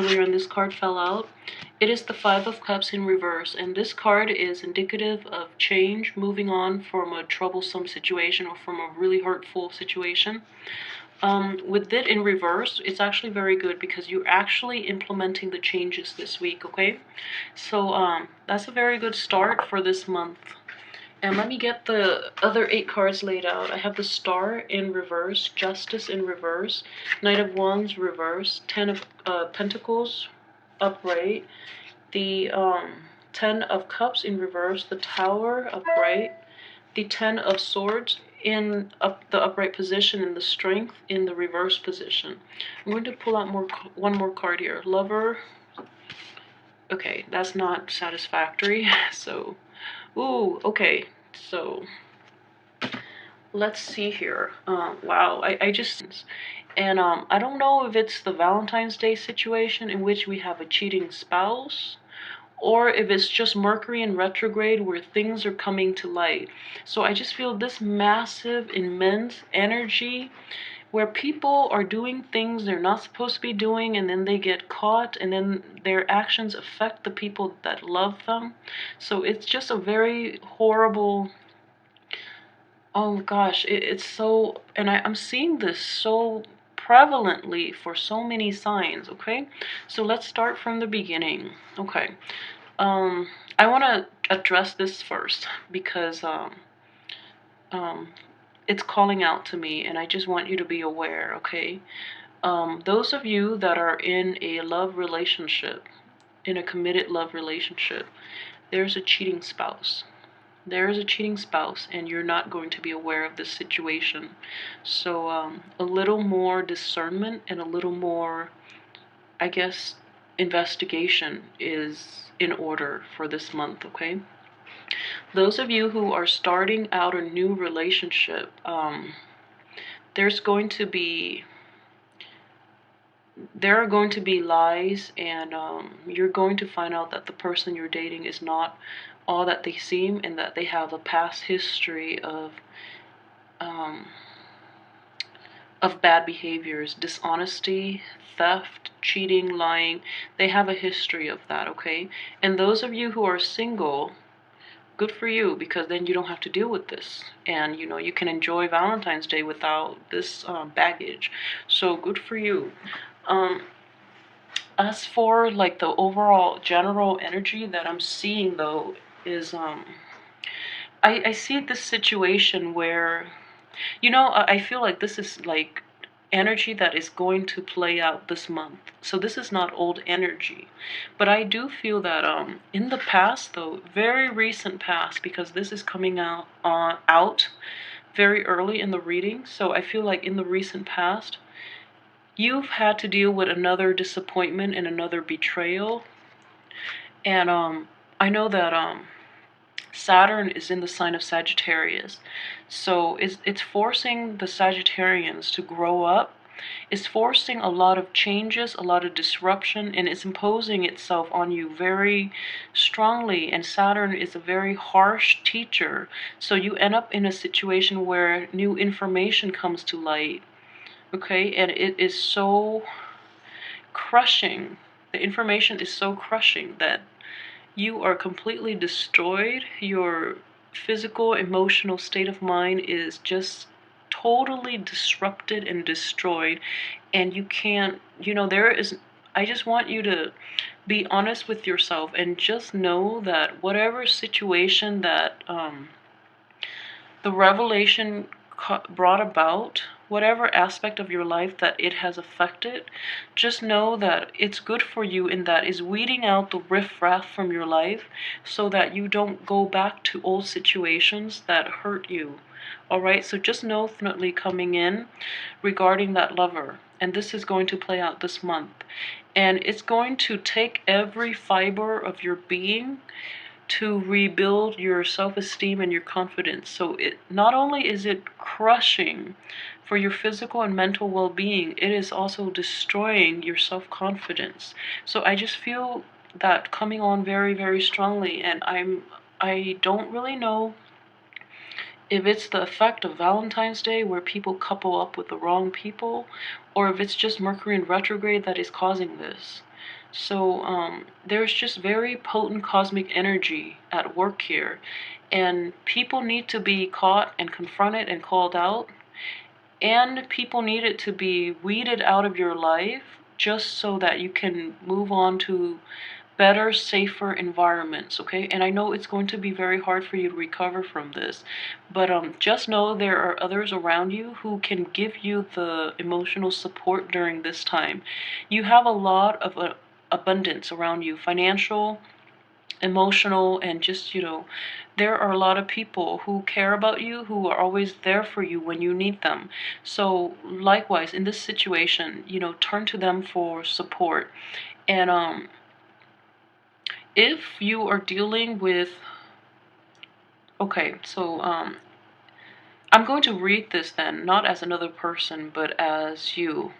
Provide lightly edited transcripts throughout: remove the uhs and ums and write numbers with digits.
earlier and this card fell out. It is the Five of Cups in reverse, and this card is indicative of change, moving on from a troublesome situation or from a really hurtful situation. With it in reverse, it's actually very good because you're actually implementing the changes this week, okay? So that's a very good start for this month. And let me get the other 8 cards laid out. I have the Star in reverse, Justice in reverse, Knight of Wands reverse, 10 of Pentacles upright, the 10 of Cups in reverse, the Tower upright, the 10 of Swords in the upright position, and the Strength in the reverse position. I'm going to pull out one more card here. Lover. Okay, that's not satisfactory. So, ooh, okay. So, let's see here. Wow, I just... And I don't know if it's the Valentine's Day situation in which we have a cheating spouse, or if it's just Mercury in retrograde where things are coming to light. So I just feel this massive, immense energy where people are doing things they're not supposed to be doing, and then they get caught, and then their actions affect the people that love them. So it's just a very horrible... Oh gosh, it's so... And I'm seeing this so prevalently for so many signs, okay? So let's start from the beginning. Okay. I want to address this first because it's calling out to me, and I just want you to be aware, okay? Those of you that are in a love relationship, in a committed love relationship, there's a cheating spouse. There is a cheating spouse, and you're not going to be aware of this situation. So a little more discernment and a little more, I guess, investigation is in order for this month, okay? Those of you who are starting out a new relationship, there are going to be lies, and you're going to find out that the person you're dating is not all that they seem, and that they have a past history of bad behaviors, dishonesty, theft, cheating, lying. They have a history of that, okay? And those of you who are single, good for you, because then you don't have to deal with this, and you can enjoy Valentine's Day without this baggage. So good for you. As for like the overall general energy that I'm seeing, though, is I see this situation where, I feel like this is like energy that is going to play out this month. So this is not old energy. But I do feel that in the past, though, very recent past, because this is coming out very early in the reading. So I feel like in the recent past, you've had to deal with another disappointment and another betrayal. And I know that Saturn is in the sign of Sagittarius. So it's forcing the Sagittarians to grow up. It's forcing a lot of changes, a lot of disruption, and it's imposing itself on you very strongly. And Saturn is a very harsh teacher. So you end up in a situation where new information comes to light. Okay, and it is so crushing. The information is so crushing that you are completely destroyed. Your physical, emotional state of mind is just totally disrupted and destroyed. And you can't, I just want you to be honest with yourself and just know that whatever situation that the revelation brought about, whatever aspect of your life that it has affected, just know that it's good for you, in that is weeding out the riffraff from your life so that you don't go back to old situations that hurt you. Alright, so just know definitely coming in regarding that lover. And this is going to play out this month. And it's going to take every fiber of your being to rebuild your self-esteem and your confidence. So it not only is it crushing for your physical and mental well-being, it is also destroying your self-confidence. So I just feel that coming on very, very strongly, and I don't really know if it's the effect of Valentine's Day where people couple up with the wrong people, or if it's just Mercury in retrograde that is causing this. So there's just very potent cosmic energy at work here, and people need to be caught and confronted and called out, and people need it to be weeded out of your life just so that you can move on to better, safer environments, okay? And I know it's going to be very hard for you to recover from this, but just know there are others around you who can give you the emotional support during this time. You have a lot of abundance around you, financial, emotional, and just, there are a lot of people who care about you, who are always there for you when you need them. So likewise, in this situation, turn to them for support. And if you are dealing with, okay, so I'm going to read this then, not as another person, but as you,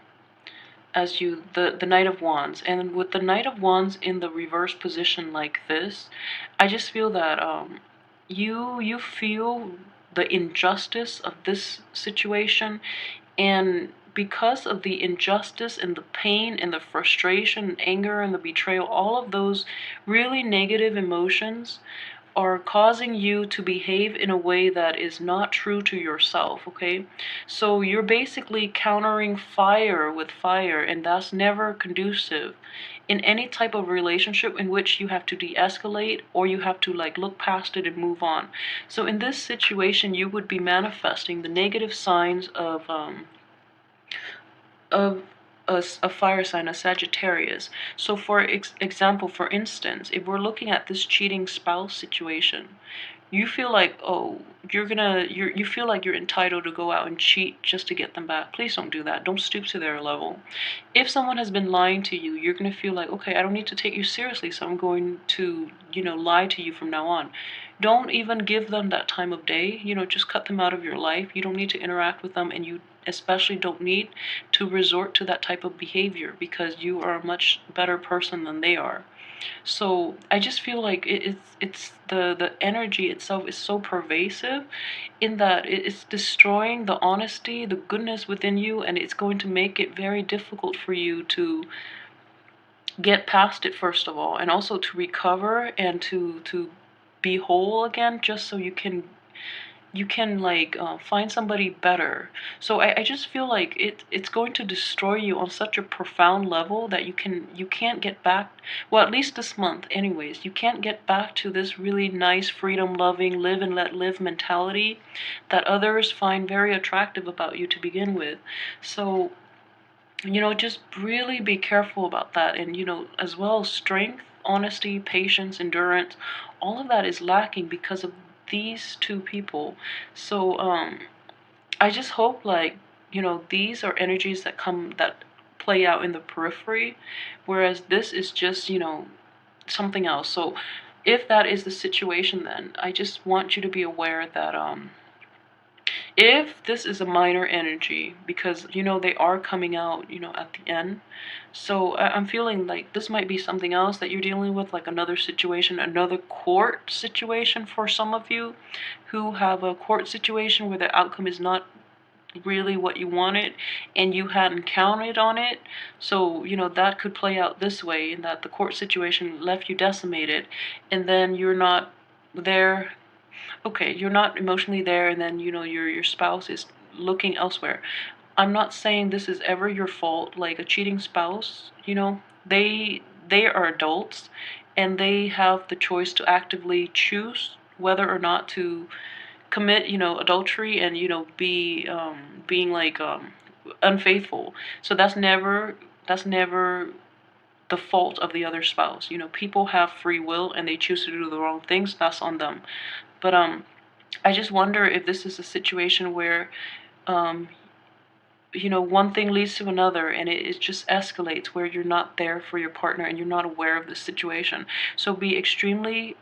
the Knight of Wands. And with the Knight of Wands in the reverse position like this, I just feel that you feel the injustice of this situation, and because of the injustice and the pain and the frustration and anger and the betrayal, all of those really negative emotions are causing you to behave in a way that is not true to yourself, okay? So you're basically countering fire with fire, and that's never conducive in any type of relationship in which you have to de-escalate or you have to like look past it and move on. So in this situation, you would be manifesting the negative signs of a fire sign, a Sagittarius. So for example, for instance, if we're looking at this cheating spouse situation, you feel like, oh, you feel like you're entitled to go out and cheat just to get them back. Please don't do that. Don't stoop to their level. If someone has been lying to you, you're going to feel like, okay, I don't need to take you seriously, so I'm going to, lie to you from now on. Don't even give them that time of day. Just cut them out of your life. You don't need to interact with them, and you especially don't need to resort to that type of behavior because you are a much better person than they are. So I just feel like it's the energy itself is so pervasive, in that it's destroying the honesty, the goodness within you, and it's going to make it very difficult for you to get past it, first of all, and also to recover and to be whole again, just so you can like find somebody better. So I just feel like it's going to destroy you on such a profound level that you can't get back, well, at least this month anyways, you can't get back to this really nice freedom loving live and let live mentality that others find very attractive about you to begin with. So just really be careful about that. And as well, strength, honesty, patience, endurance, all of that is lacking because of these two people. So I just hope, like, these are energies that play out in the periphery, whereas this is just something else. So if that is the situation, then I just want you to be aware that if this is a minor energy, because they are coming out at the end, so I'm feeling like this might be something else that you're dealing with, like another situation, another court situation for some of you who have a court situation where the outcome is not really what you wanted and you hadn't counted on it. So that could play out this way, in that the court situation left you decimated, and then you're not there. Okay, you're not emotionally there, and then your spouse is looking elsewhere. I'm not saying this is ever your fault. Like a cheating spouse, they are adults, and they have the choice to actively choose whether or not to commit adultery and be being like unfaithful. So that's never the fault of the other spouse. People have free will and they choose to do the wrong things. That's on them. But I just wonder if this is a situation where um, one thing leads to another, and it just escalates, where you're not there for your partner and you're not aware of the situation. So be extremely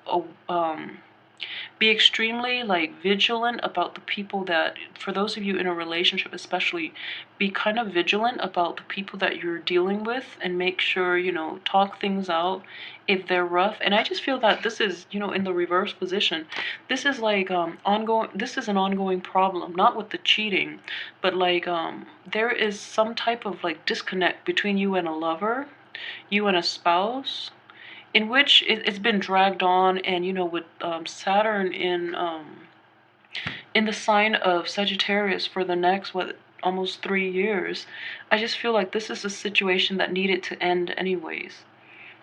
like vigilant about the people that, for those of you in a relationship especially, be kind of vigilant about the people that you're dealing with, and make sure talk things out if they're rough. And I just feel that this is in the reverse position, this is like ongoing, this is an ongoing problem, not with the cheating, but like there is some type of like disconnect between you and a lover, you and a spouse, in which it's been dragged on, and with Saturn in the sign of Sagittarius for the next, almost 3 years. I just feel like this is a situation that needed to end anyways.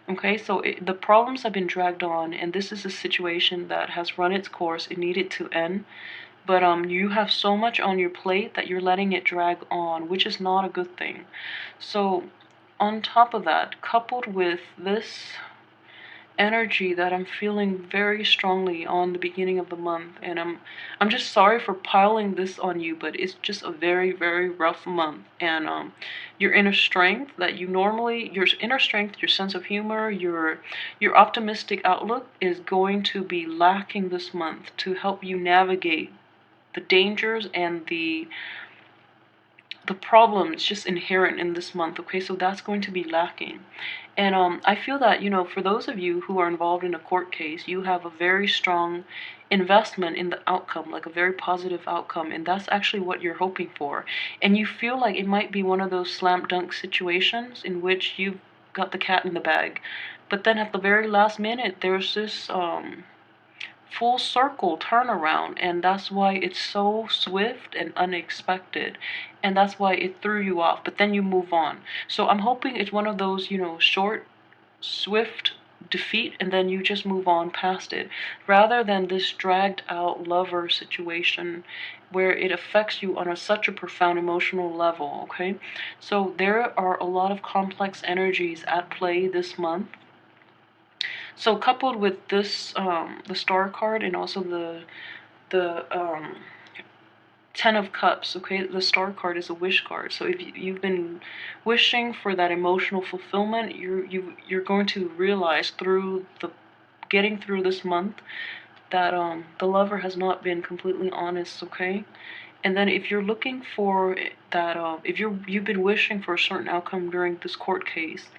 Okay, so the problems have been dragged on, and this is a situation that has run its course. It needed to end, but you have so much on your plate that you're letting it drag on, which is not a good thing. So on top of that, coupled with this energy that I'm feeling very strongly on the beginning of the month, and I'm just sorry for piling this on you, but it's just a very, very rough month. And your inner strength that you normally, your inner strength, your sense of humor, your optimistic outlook is going to be lacking this month to help you navigate the dangers and the problems just inherent in this month. Okay, so that's going to be lacking. And I feel that, for those of you who are involved in a court case, you have a very strong investment in the outcome, like a very positive outcome, and that's actually what you're hoping for. And you feel like it might be one of those slam dunk situations in which you've got the cat in the bag, but then at the very last minute, there's this full circle turnaround, and that's why it's so swift and unexpected, and that's why it threw you off, but then you move on. So I'm hoping it's one of those, short, swift defeat, and then you just move on past it, rather than this dragged out lover situation where it affects you on such a profound emotional level. Okay, so there are a lot of complex energies at play this month. So coupled with this, the Star card, and also the Ten of Cups. Okay, the Star card is a wish card. So if you've been wishing for that emotional fulfillment, you're going to realize through the getting through this month that the lover has not been completely honest. Okay. And then if you're looking for that, if you've been wishing for a certain outcome during this court case,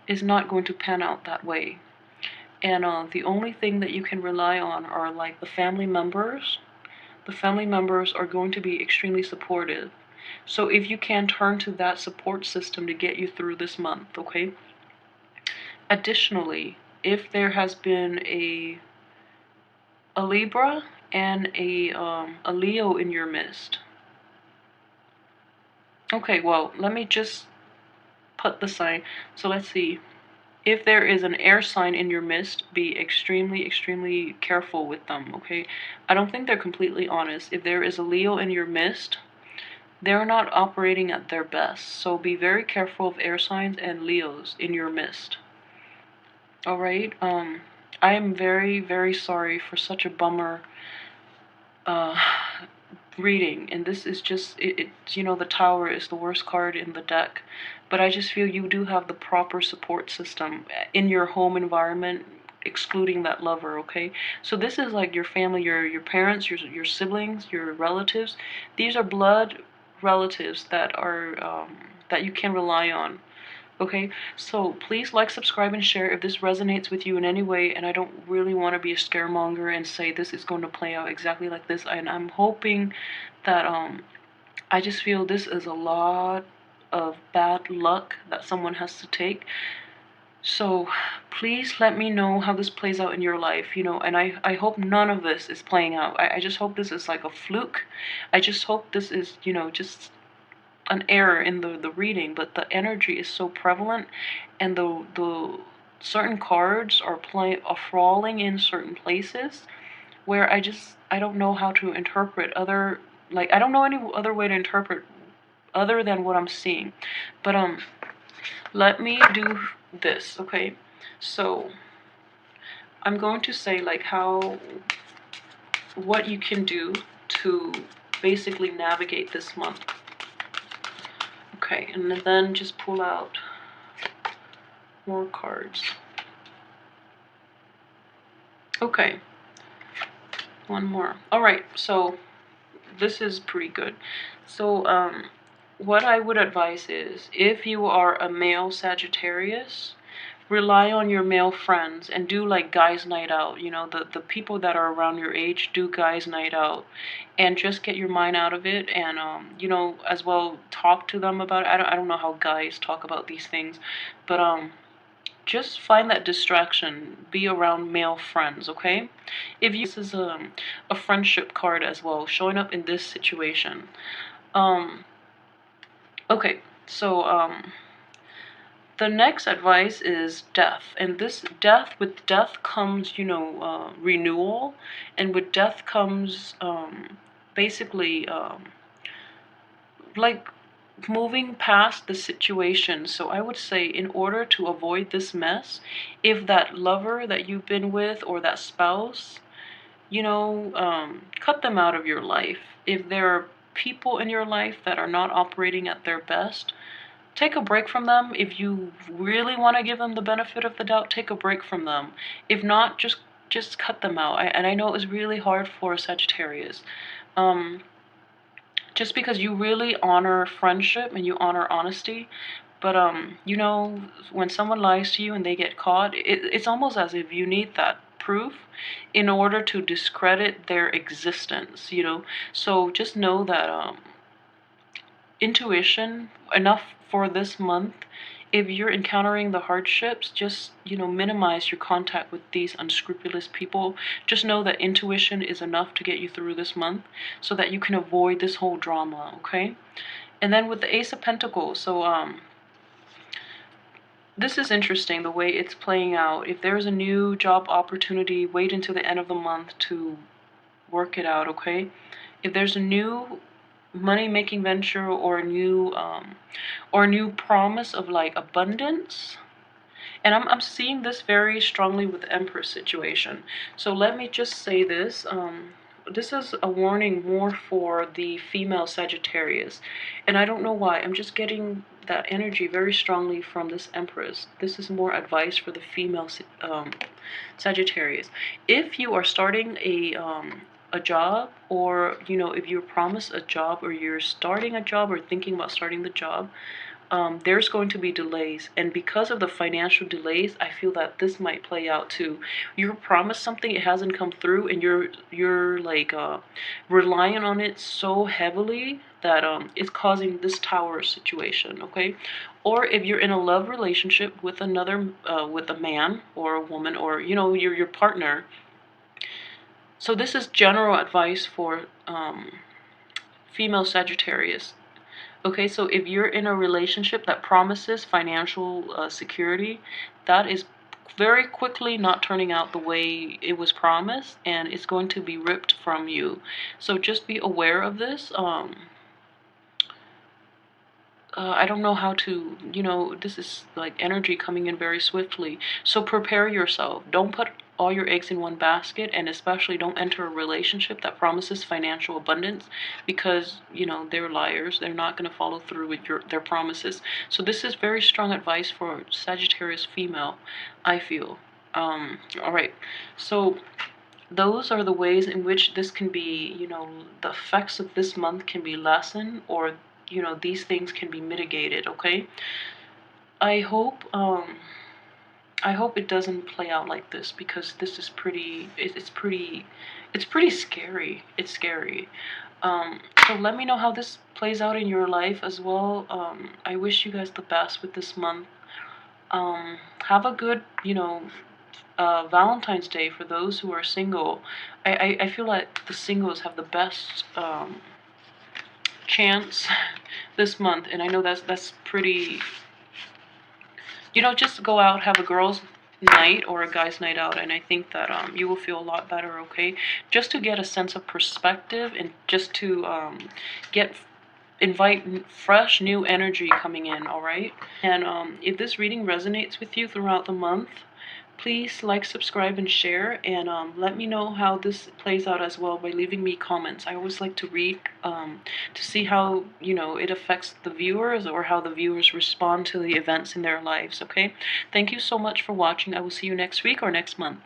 is not going to pan out that way. And the only thing that you can rely on are like the family members. The family members are going to be extremely supportive. So if you can turn to that support system to get you through this month, okay? Additionally, if there has been a Libra and a Leo in your midst. Okay, well, let me just put the sign. So let's see. If there is an air sign in your midst, be extremely, extremely careful with them, okay? I don't think they're completely honest. If there is a Leo in your midst, they're not operating at their best. So be very careful of air signs and Leos in your midst. All right? I am very, very sorry for such a bummer reading, and this is just the Tower is the worst card in the deck, but I just feel you do have the proper support system in your home environment, excluding that lover. Okay, so this is like your family, your parents, your siblings, your relatives. These are blood relatives that are that you can rely on. Okay, so please like, subscribe, and share if this resonates with you in any way. And I don't really want to be a scaremonger and say this is going to play out exactly like this. And I'm hoping that I just feel this is a lot of bad luck that someone has to take. So please let me know how this plays out in your life, and I hope none of this is playing out. I just hope this is like a fluke. I just hope this is, just an error in the reading, but the energy is so prevalent, and the certain cards are falling in certain places where I don't know how to interpret I don't know any other way to interpret other than what I'm seeing. But let me do this, okay? So I'm going to say like what you can do to basically navigate this month. Okay, and then just pull out more cards. Okay, one more. All right, so this is pretty good. So what I would advise is, if you are a male Sagittarius, rely on your male friends and do like guys night out. You know, the people that are around your age, do guys night out and just get your mind out of it. And you know, as well, talk to them about it. I don't know how guys talk about these things, but just find that distraction. Be around male friends, okay? If you, this is a friendship card as well, showing up in this situation. um okay, so the next advice is death. And this death, with death comes, you know, renewal. And with death comes basically like moving past the situation. So I would say, in order to avoid this mess, if that lover that you've been with or that spouse, you know, cut them out of your life. If there are people in your life that are not operating at their best, take a break from them. If you really want to give them the benefit of the doubt, take a break from them. If not, just cut them out. And I know it was really hard for Sagittarius. Um, just because you really honor friendship and you honor honesty. But you know, when someone lies to you and they get caught, it's almost as if you need that proof in order to discredit their existence, you know. So just know that intuition enough for this month. If you're encountering the hardships, just, you know, minimize your contact with these unscrupulous people. Just know that intuition is enough to get you through this month so that you can avoid this whole drama, okay? And then with the Ace of Pentacles, so this is interesting the way it's playing out. If there's a new job opportunity, wait until the end of the month to work it out, okay? If there's a new money-making venture or a new promise of like abundance, and I'm seeing this very strongly with the Empress situation. So let me just say this. This is a warning more for the female Sagittarius. And I don't know why. I'm just getting that energy very strongly from this Empress. This is more advice for the female Sagittarius. If you are starting a job, or, you know, if you're promised a job, or you're starting a job or thinking about starting the job, there's going to be delays. And because of the financial delays, I feel that this might play out too. You're promised something, it hasn't come through, and you're like relying on it so heavily that it's causing this tower situation, okay? Or if you're in a love relationship with another with a man or a woman, or, you know, your partner. So this is general advice for female Sagittarius. Okay, so if you're in a relationship that promises financial security, that is very quickly not turning out the way it was promised, and it's going to be ripped from you. So just be aware of this. I don't know how to, you know, this is like energy coming in very swiftly. So prepare yourself. Don't put all your eggs in one basket, and especially don't enter a relationship that promises financial abundance, because, you know, they're liars. They're not going to follow through with their promises. So this is very strong advice for Sagittarius female, I feel. All right. So those are the ways in which this can be, you know, the effects of this month can be lessened, or, you know, these things can be mitigated, okay? I hope it doesn't play out like this, because this is pretty, it's pretty scary. It's scary. So let me know how this plays out in your life as well. I wish you guys the best with this month. Have a good, you know, Valentine's Day for those who are single. I feel like the singles have the best chance this month, and I know that's pretty, you know, just go out, have a girls night or a guys night out, and I think that you will feel a lot better, okay? Just to get a sense of perspective, and just to invite fresh new energy coming in, all right? And if this reading resonates with you throughout the month, please like, subscribe, and share, and let me know how this plays out as well by leaving me comments. I always like to read to see how, you know, it affects the viewers, or how the viewers respond to the events in their lives, okay? Thank you so much for watching. I will see you next week or next month.